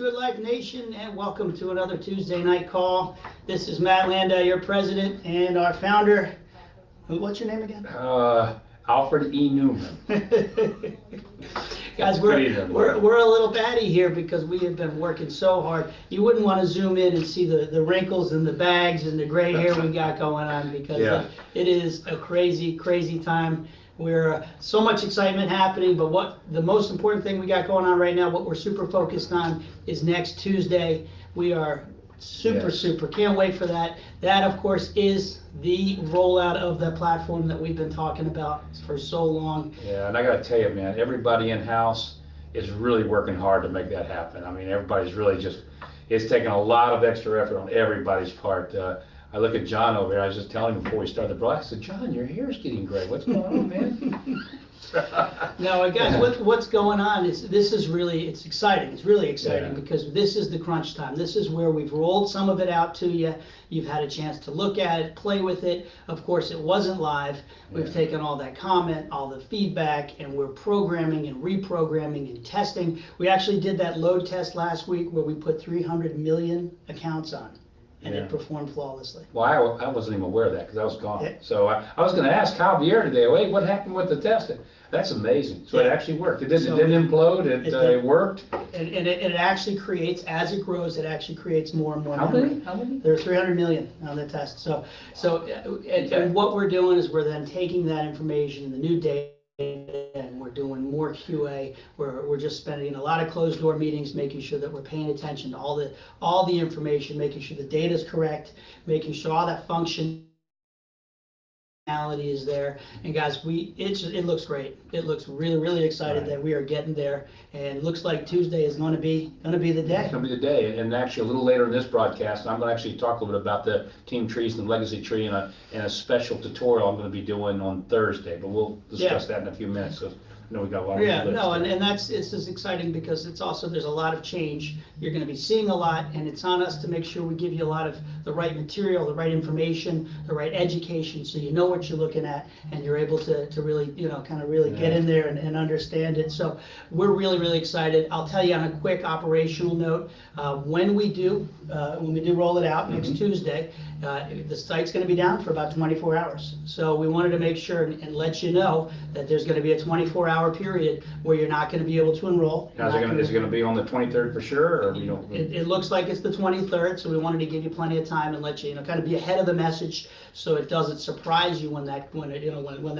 Good Life Nation, and welcome to another Tuesday night call. This is Matt Landau, your president, and our founder. What's your name again? Alfred E. Newman. Guys, we're a little batty here because we have been working so hard. You wouldn't want to zoom in and see the wrinkles and the bags and the gray hair we got going on because it is a crazy, crazy time. We're so much excitement happening, but what the most important thing we got going on right now, what we're super focused on, is next Tuesday. We are super can't wait for that. That, of course, is the rollout of the platform that we've been talking about for so long. Yeah, and I got to tell you, man, everybody in house is really working hard to make that happen. I mean, everybody's really it's taking a lot of extra effort on everybody's part. I look at John over here. I was just telling him before we started the broadcast. I said, John, your hair's getting gray. What's going on, man? No, guys, what's going on is it's exciting. It's really exciting because this is the crunch time. This is where we've rolled some of it out to you. You've had a chance to look at it, play with it. Of course, it wasn't live. We've taken all that comment, all the feedback, and we're programming and reprogramming and testing. We actually did that load test last week where we put 300 million accounts on. And it performed flawlessly. Well, I wasn't even aware of that because I was gone. Yeah. So I was going to ask Javier today, wait, what happened with the testing? That's amazing. So it actually worked. It didn't implode. It worked. And it actually creates, as it grows, it actually creates more and more memory. How many? There are 300 million on the test. And what we're doing is we're then taking that information, the new data, and we're doing more QA. We're just spending a lot of closed door meetings, making sure that we're paying attention to all the information, making sure the data is correct, making sure all that functionality is there. And guys, it looks great. It looks really excited that we are getting there. And it looks like Tuesday is going to be the day. It's going to be the day. And actually, a little later in this broadcast, I'm going to actually talk a little bit about the team trees and the legacy tree in a special tutorial I'm going to be doing on Thursday. But we'll discuss that in a few minutes. So, we got a lot of it's just exciting because it's also, there's a lot of change. You're going to be seeing a lot, and it's on us to make sure we give you a lot of the right material, the right information, the right education, so you know what you're looking at, and you're able to really, get in there and understand it. So we're really excited. I'll tell you on a quick operational note, when we do roll it out next Tuesday, the site's going to be down for about 24 hours. So we wanted to make sure and let you know that there's going to be a 24-hour period where you're not going to be able to enroll. Now, is it going to be on the 23rd for sure, or It looks like it's the 23rd, so we wanted to give you plenty of time and let you, kind of be ahead of the message, so it doesn't surprise you when that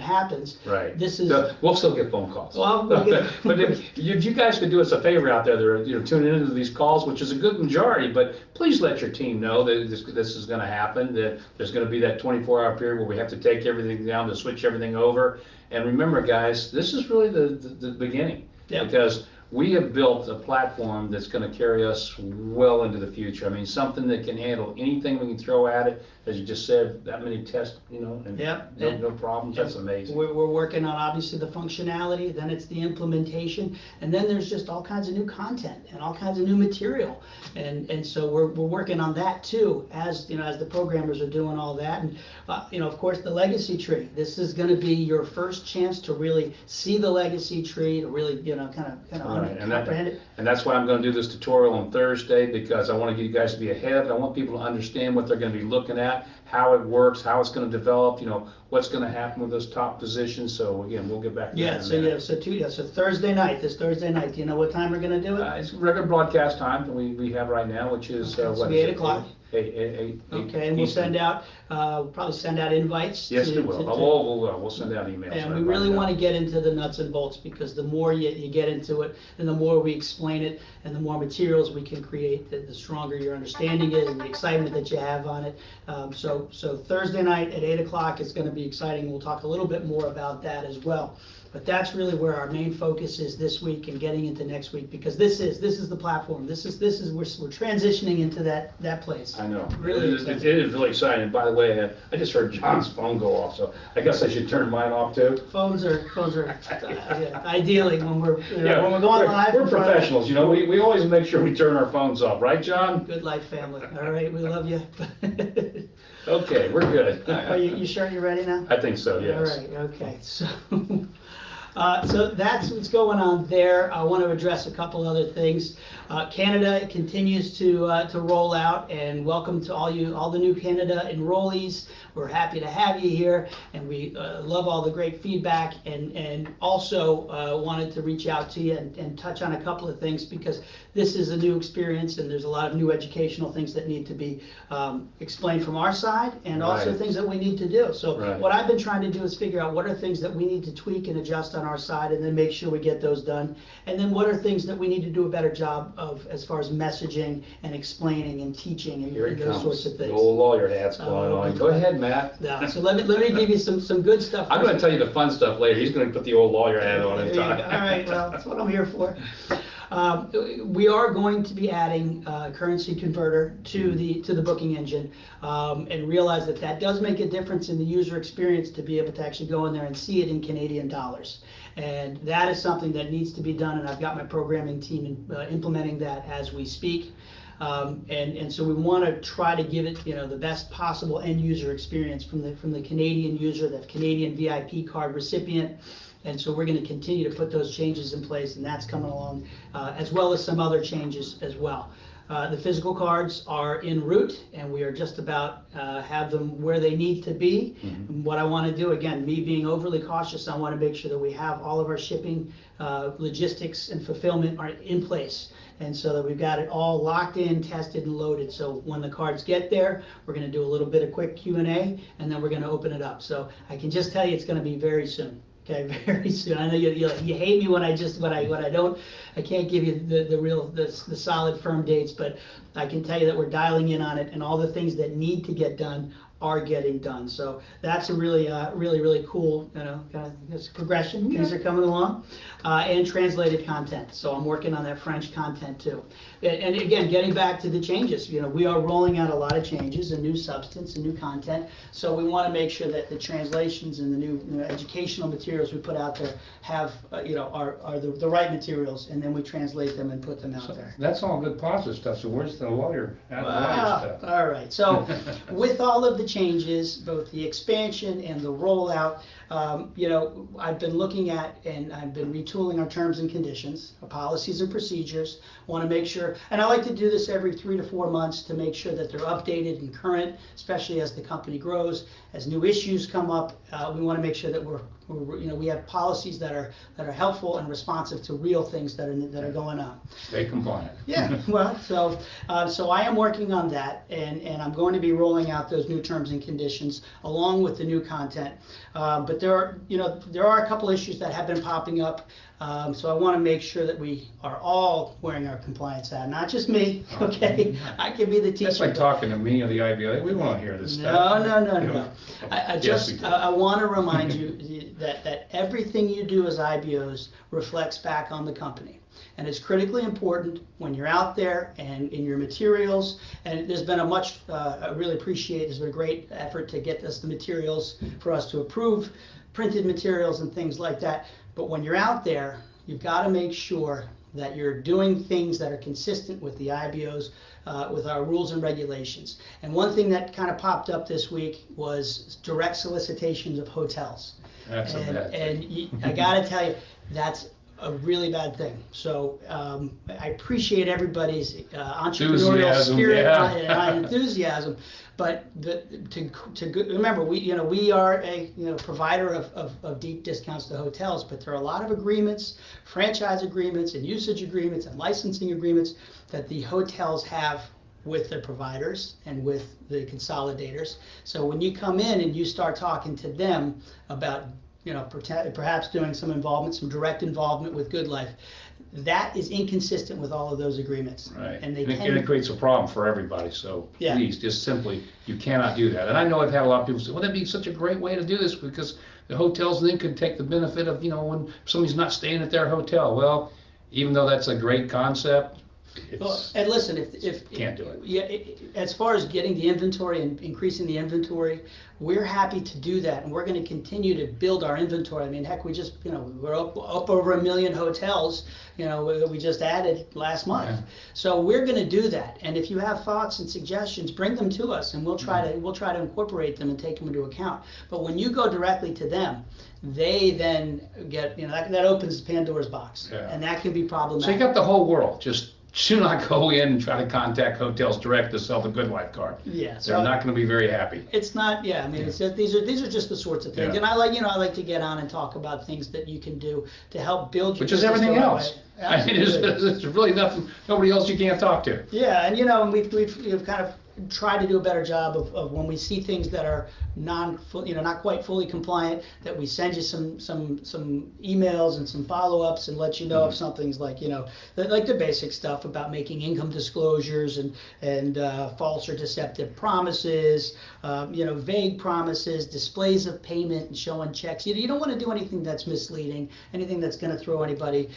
happens. Right. So we'll still get phone calls. Well, but if you guys could do us a favor out there, that are tuning into these calls, which is a good majority, but please let your team know that this is going to happen. That there's going to be that 24-hour period where we have to take everything down to switch everything over. And remember, guys, this is really the beginning, because we have built a platform that's going to carry us well into the future. I mean, something that can handle anything we can throw at it. As you just said, that many tests, and no problems. That's amazing. We're working on, obviously, the functionality, then it's the implementation, and then there's just all kinds of new content and all kinds of new material. And so we're working on that too, as the programmers are doing all that. And of course, the legacy tree. This is going to be your first chance to really see the legacy tree, to really kind of comprehend it. And that's why I'm going to do this tutorial on Thursday, because I want to get you guys to be ahead. I want people to understand what they're going to be looking at, how it works, how it's going to develop, what's going to happen with those top positions. So again, we'll get back to that in a minute. So Thursday night, this Thursday night, do you know what time we're going to do it? It's regular broadcast time that we have right now, which is what is 8 o'clock. 8 Okay, and we'll send out, probably send out invites. Yes, we will. We'll send out emails. And we really want to get into the nuts and bolts, because the more you get into it, and the more we explain it, and the more materials we can create, the stronger your understanding is, and the excitement that you have on it. So Thursday night at 8 o'clock is going to be exciting. We'll talk a little bit more about that as well. But that's really where our main focus is this week and getting into next week, because this is the platform. We're transitioning into that place. I know. Really it is really exciting. And by the way, I just heard John's phone go off, so I guess I should turn mine off too. Phones are ideally when we're going live. We're professionals, we always make sure we turn our phones off, right, John? Good Life family. All right, we love you. Okay, we're good. Are you sure you're ready now? I think so, yes. All right, okay. So So that's what's going on there. I want to address a couple other things. Canada continues to roll out, and welcome to all the new Canada enrollees. We're happy to have you here, and we love all the great feedback, and also wanted to reach out to you and touch on a couple of things, because this is a new experience and there's a lot of new educational things that need to be explained from our side, and also Right. things that we need to do. So Right. what I've been trying to do is figure out what are things that we need to tweak and adjust on our side, and then make sure we get those done. And then what are things that we need to do a better job of as far as messaging and explaining and teaching and Here it those comes. sorts of The things. old lawyer hat's going on. Go ahead, Matt. Yeah, so let me give you some good stuff. I'm going to tell you the fun stuff later. He's going to put the old lawyer hat on There in you go. time. All right, well, that's what I'm here for. We are going to be adding currency converter to the booking engine, and realize that that does make a difference in the user experience to be able to actually go in there and see it in Canadian dollars. And that is something that needs to be done, and I've got my programming team implementing that as we speak. And so we want to try to give it, the best possible end user experience from the Canadian user, the Canadian VIP card recipient. And so we're going to continue to put those changes in place, and that's coming along, as well as some other changes as well. The physical cards are en route, and we are just about have them where they need to be. Mm-hmm. What I want to do, again, me being overly cautious, I want to make sure that we have all of our shipping, logistics, and fulfillment are in place. And so that we've got it all locked in, tested, and loaded. So when the cards get there, we're going to do a little bit of quick Q&A, and then we're going to open it up. So I can just tell you it's going to be very soon. Okay, very soon. I know you hate me when I can't give you the solid firm dates, but I can tell you that we're dialing in on it, and all the things that need to get done are getting done. So that's a really cool, kind of progression. Things are coming along, and translated content. So I'm working on that French content too. And again, getting back to the changes, we are rolling out a lot of changes and new substance and new content. So we want to make sure that the translations and the new educational materials we put out there have, are the right materials, and then we translate them and put them out there. That's all good positive stuff. So where's the lawyer? Wow. All right. So with all of the changes, both the expansion and the rollout, I've been looking at, and I've been retooling our terms and conditions, our policies and procedures. Want to make sure, and I like to do this every 3 to 4 months to make sure that they're updated and current, especially as the company grows, as new issues come up. We want to make sure that we have policies that are helpful and responsive to real things that are going on. Stay compliant. Yeah, well, so I am working on that, and I'm going to be rolling out those new terms and conditions along with the new content. But there are a couple issues that have been popping up. So I want to make sure that we are all wearing our compliance hat, not just me, okay? I can be the teacher. That's like talking to me or the IBA. We won't hear this stuff. No. I want to remind you that everything you do as IBOs reflects back on the company. And it's critically important when you're out there and in your materials. And there's been I really appreciate, there's been a great effort to get us the materials for us to approve printed materials and things like that. But when you're out there, you've got to make sure that you're doing things that are consistent with the IBOs, with our rules and regulations. And one thing that kind of popped up this week was direct solicitations of hotels. That's a bad thing. And I got to tell you, that's a really bad thing. So I appreciate everybody's entrepreneurial spirit and enthusiasm, but remember, we are a provider of deep discounts to hotels, but there are a lot of agreements, franchise agreements, and usage agreements, and licensing agreements that the hotels have with their providers and with the consolidators. So when you come in and you start talking to them about perhaps doing some direct involvement with GoodLife, that is inconsistent with all of those agreements. Right. And it creates a problem for everybody. So Yeah. please, just simply, you cannot do that. And I know I've had a lot of people say, well, that'd be such a great way to do this, because the hotels then could take the benefit of, when somebody's not staying at their hotel. Well, even though that's a great concept, Well, It's, and listen, if. Can't do it. Yeah, as far as getting the inventory and increasing the inventory, we're happy to do that, and we're gonna continue to build our inventory. I mean, heck, we just, we're up over 1 million hotels, that we just added last month. Yeah. So we're gonna do that, and if you have thoughts and suggestions, bring them to us, and we'll try to incorporate them and take them into account. But when you go directly to them, they then get, that opens Pandora's box, Yeah. and that can be problematic. so you got the whole world, just do not go in and try to contact hotels direct to sell the GoodLife card. Yeah, They're not gonna be very happy. It's not, yeah, I mean, it's just, these are just the sorts of things, Yeah. and I like to get on and talk about things that you can do to help build your Which is business everything the right else. way. I mean, it's really nothing, nobody else you can't talk to. Yeah, and we've kind of tried to do a better job of when we see things that are not quite fully compliant, that we send you some emails and some follow-ups and let you know if something's like the basic stuff about making income disclosures and false or deceptive promises, vague promises, displays of payment and showing checks. You don't want to do anything that's misleading, anything that's going to throw anybody,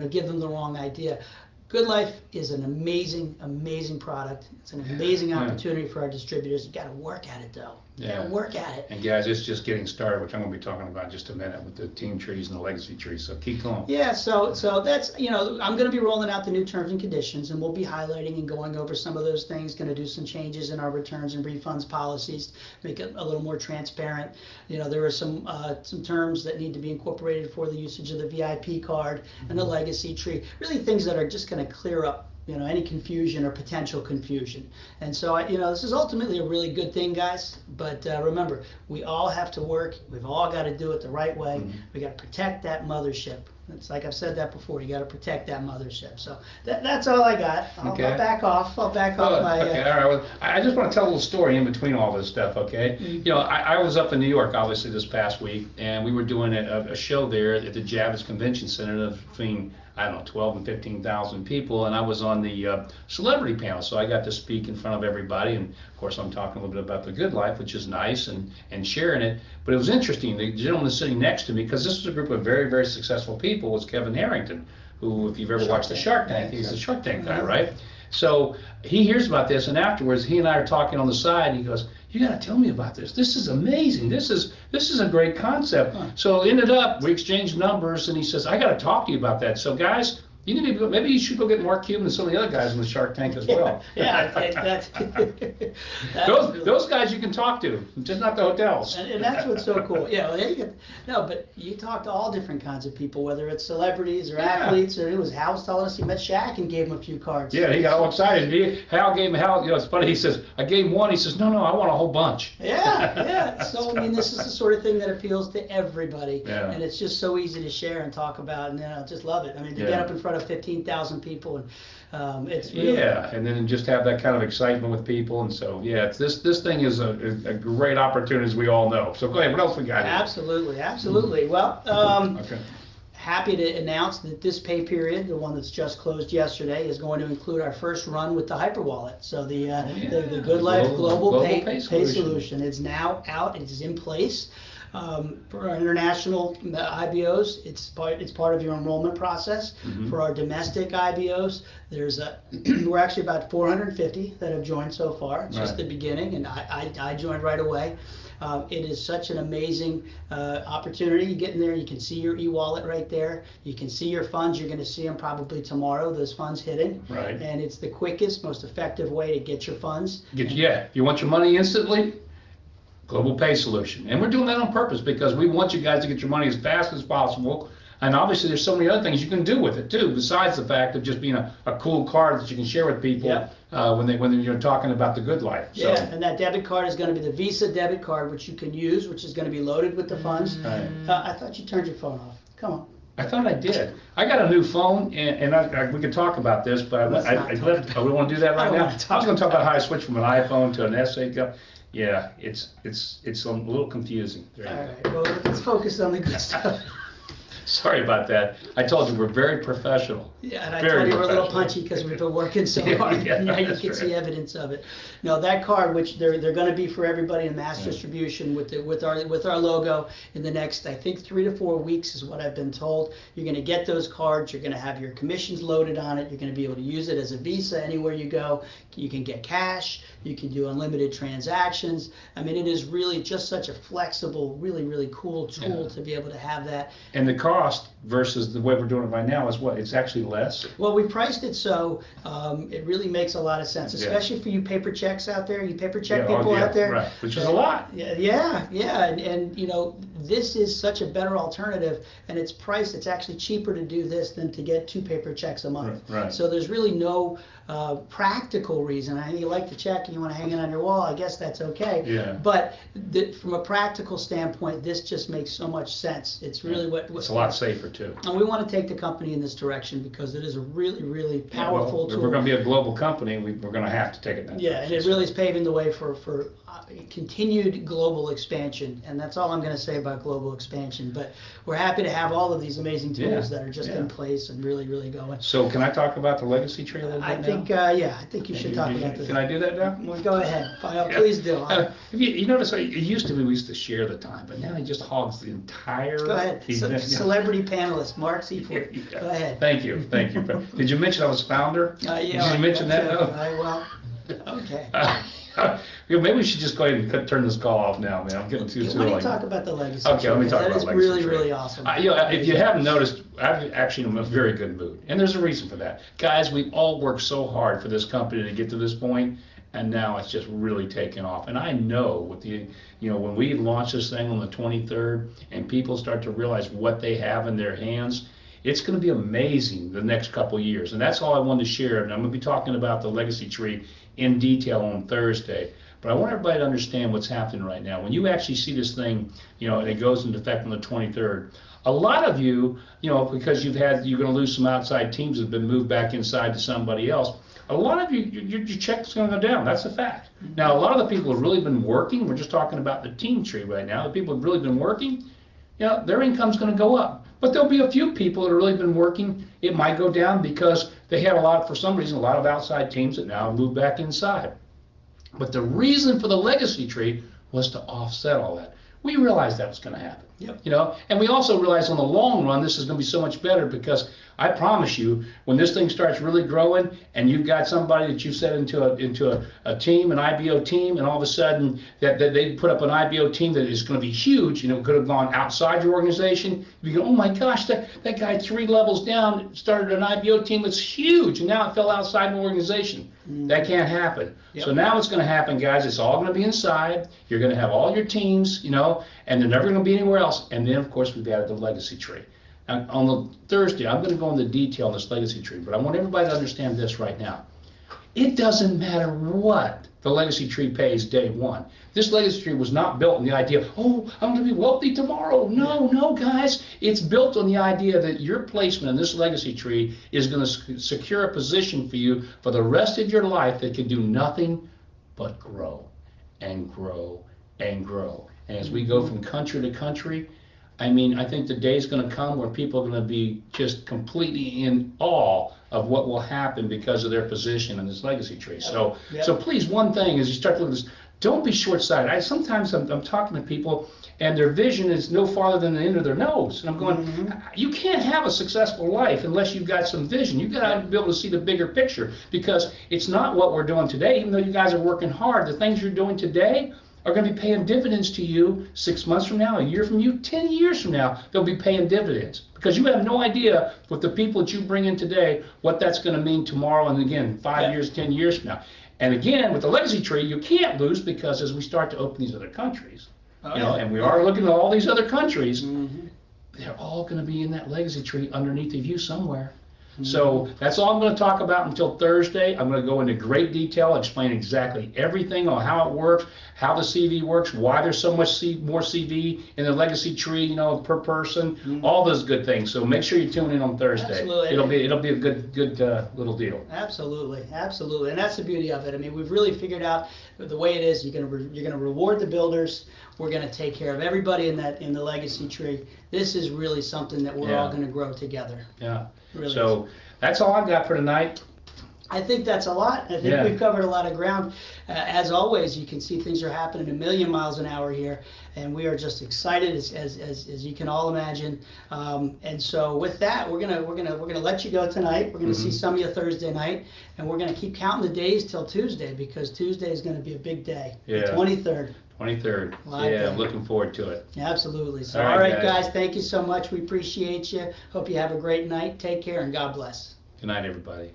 give them the wrong idea. GoodLife is an amazing product. It's an amazing opportunity for our distributors. You got to work at it, though. You got to work at it. And guys, it's just getting started, which I'm going to be talking about in just a minute with the team trees and the legacy trees. So keep going. Yeah, so that's, I'm going to be rolling out the new terms and conditions, and we'll be highlighting and going over some of those things. Going to do some changes in our returns and refunds policies, make it a little more transparent. There are some terms that need to be incorporated for the usage of the VIP card and the legacy tree. Really things that are just going to clear up any confusion or potential confusion. And so, this is ultimately a really good thing, guys. But remember, we all have to work. We've all got to do it the right way. We got to protect that mothership. It's like I've said that before. You got to protect that mothership. So that's all I got. I'll back off. I'll back off my. Okay, all right. Well, I just want to tell a little story in between all this stuff. Okay. I was up in New York obviously this past week, and we were doing a show there at the Javits Convention Center between 12 and 15,000 people, and I was on the celebrity panel, so I got to speak in front of everybody, and of course I'm talking a little bit about the GoodLife, which is nice, and sharing it. But it was interesting. The gentleman sitting next to me, because this was a group of very, very successful people, was Kevin Harrington, who, if you've ever watched the Shark Tank, he's the Shark Tank guy, right? So he hears about this, and afterwards he and I are talking on the side, and he goes, "You got to tell me about this. This is amazing. This is a great concept." So ended up, we exchanged numbers, and he says, "I got to talk to you about that." So guys, maybe you should go get Mark Cuban and some of the other guys in the Shark Tank as well. Yeah, that's those guys you can talk to, just not the hotels. And that's what's so cool. Yeah, but you talk to all different kinds of people, whether it's celebrities or athletes, or it was Hal was telling us he met Shaq and gave him a few cards. Yeah, he got all excited. Hal gave him, it's funny, he says, "I gave him one." He says, No, I want a whole bunch. Yeah. So, I mean, this is the sort of thing that appeals to everybody. Yeah. And it's just so easy to share and talk about, and just love it. I mean, to get up in front of 15,000 people, and it's really... Yeah, and then just have that kind of excitement with people, and so, this thing is a great opportunity, as we all know. So go ahead, what else we got here? Absolutely. Well, Okay. happy to announce that this pay period, the one that's just closed yesterday, is going to include our first run with the Hyperwallet. So the GoodLife Global Pay Solution is now out. It is in place. For our international IBOs, it's part of your enrollment process. For our domestic IBOs, we're actually about 450 that have joined so far. It's just the beginning, and I joined right away. It is such an amazing opportunity. You get in there, you can see your e-wallet right there. You can see your funds. You're going to see them probably tomorrow, those funds hitting. Right. And it's the quickest, most effective way to get your funds. You want your money instantly? Global Pay Solution. And we're doing that on purpose because we want you guys to get your money as fast as possible. And obviously there's so many other things you can do with it too, besides the fact of just being a cool card that you can share with people when you're talking about the GoodLife. So. Yeah, and that debit card is going to be the Visa debit card, which you can use, which is going to be loaded with the funds. Right. I thought you turned your phone off. Come on. I thought I did. I got a new phone, and we could talk about this, but we want to do that right now. I was going to talk about how I switched from an iPhone to an S8. Yeah, it's a little confusing. All right, well, let's focus on the good stuff. Sorry about that. I told you, we're very professional. Yeah, and I Very told you we're a little professional. punchy because we've been working so hard. Yeah, Now you that's can see right. evidence of it. No, that card, which they're going to be for everybody in mass distribution with our logo in the next, I think, 3 to 4 weeks is what I've been told. You're going to get those cards. You're going to have your commissions loaded on it. You're going to be able to use it as a Visa anywhere you go. You can get cash. You can do unlimited transactions. I mean, it is really just such a flexible, really cool tool to be able to have that. And the cost versus the way we're doing it right now is what? It's actually less? Well, we priced it so it really makes a lot of sense, Yeah. especially for you paper checks out there, you paper check Yeah, people yeah, out there. right, which is a lot. Yeah, and you know, this is such a better alternative, and it's priced, it's actually cheaper to do this than to get 2 paper checks a month. Right. So there's really no practical reason. I mean, you like the check and you want to hang it on your wall, I guess that's okay. Yeah. But from a practical standpoint, this just makes so much sense. It's really what It's a lot safer too. and we want to take the company in this direction because it is a really powerful Well, tool. if we're going to be a global company, we're going to have to take it that Yeah, and it really is paving the way for continued global expansion, and that's all I'm going to say about global expansion. But we're happy to have all of these amazing tools that are just in place and really going. So can I talk about the legacy tree a little bit I think, I think you should talk about this. Can I do that now? Well, go ahead, please do. You notice, it used to be we used to share the time, but now he just hogs the entire. Go ahead, celebrity panelist, Mark Seaford. Yeah. Go ahead. Thank you. Did you mention I was founder? Yeah, Did you mention that? No? Well, okay. Maybe we should just go ahead and turn this call off now, man. I'm getting too Why don't you like. talk about the legacy? Okay, let me talk That about is legacy really, tree. really awesome. You know, if you haven't noticed, I'm actually in a very good mood, and there's a reason for that. Guys, we've all worked so hard for this company to get to this point, and now it's just really taken off. And I know with the, you know, when we launch this thing on the 23rd, and people start to realize what they have in their hands, it's going to be amazing the next couple of years. And that's all I wanted to share. And I'm going to be talking about the legacy tree in detail on Thursday. But I want everybody to understand what's happening right now. When you actually see this thing, you know, and it goes into effect on the 23rd, a lot of you, you know, because you're going to lose some outside teams that have been moved back inside to somebody else, a lot of you, your check is going to go down. That's a fact. Now, a lot of the people who have really been working, we're just talking about the team tree right now, the people who have really been working, you know, their income's going to go up. But there'll be a few people that have really been working. It might go down because they had for some reason, a lot of outside teams that now move back inside. But the reason for the legacy tree was to offset all that. We realized that was going to happen. Yep. You know, and we also realized on the long run this is going to be so much better because I promise you, when this thing starts really growing and you've got somebody that you set into a team, an IBO team, and all of a sudden that they put up an IBO team that is going to be huge, you know, could have gone outside your organization. You go, oh my gosh, that guy 3 levels down started an IBO team that's huge, and now it fell outside an organization. That can't happen. Yep. So now what's going to happen, guys, it's all going to be inside. You're going to have all your teams, you know, and they're never going to be anywhere else. And then, of course, we've added the legacy tree. Now, on the Thursday, I'm going to go into detail on this legacy tree, but I want everybody to understand this right now. It doesn't matter what the legacy tree pays day one. This legacy tree was not built on the idea, oh, I'm going to be wealthy tomorrow. No, guys. It's built on the idea that your placement in this legacy tree is going to secure a position for you for the rest of your life that can do nothing but grow and grow and grow. And as we go from country to country, I mean, I think the day's going to come where people are going to be just completely in awe of what will happen because of their position in this legacy tree. So please, one thing as you start to look at this, don't be short-sighted. Sometimes I'm talking to people and their vision is no farther than the end of their nose. And I'm going, you can't have a successful life unless you've got some vision. You've got to be able to see the bigger picture because it's not what we're doing today. Even though you guys are working hard, the things you're doing today are going to be paying dividends to you 6 months from now, a year from you, 10 years from now. They'll be paying dividends because you have no idea with the people that you bring in today what that's going to mean tomorrow and again 5 years, 10 years from now. And again, with the legacy tree, you can't lose because as we start to open these other countries, you know, and we are looking at all these other countries, they're all going to be in that legacy tree underneath of you somewhere. So that's all I'm going to talk about until Thursday. I'm going to go into great detail, explain exactly everything on how it works, how the CV works, why there's so much more CV in the legacy tree, you know, per person, all those good things. So make sure you tune in on Thursday. Absolutely. It'll be a good little deal. Absolutely, absolutely, and that's the beauty of it. I mean, we've really figured out the way it is. You're gonna reward the builders. We're gonna take care of everybody in the legacy tree. This is really something that we're all gonna grow together. Yeah. Really So that's all I've got for tonight. I think that's a lot. I think we've covered a lot of ground. As always, you can see things are happening a million miles an hour here, and we are just excited as you can all imagine. And so with that, we're gonna let you go tonight. We're gonna see some of you Thursday night, and we're gonna keep counting the days till Tuesday, because Tuesday is gonna be a big day. Yeah. The 23rd. 23rd. Live Yeah, day. I'm looking forward to it. Absolutely. So All all right, right, guys. guys, thank you so much. We appreciate you. Hope you have a great night. Take care and God bless. Good night, everybody.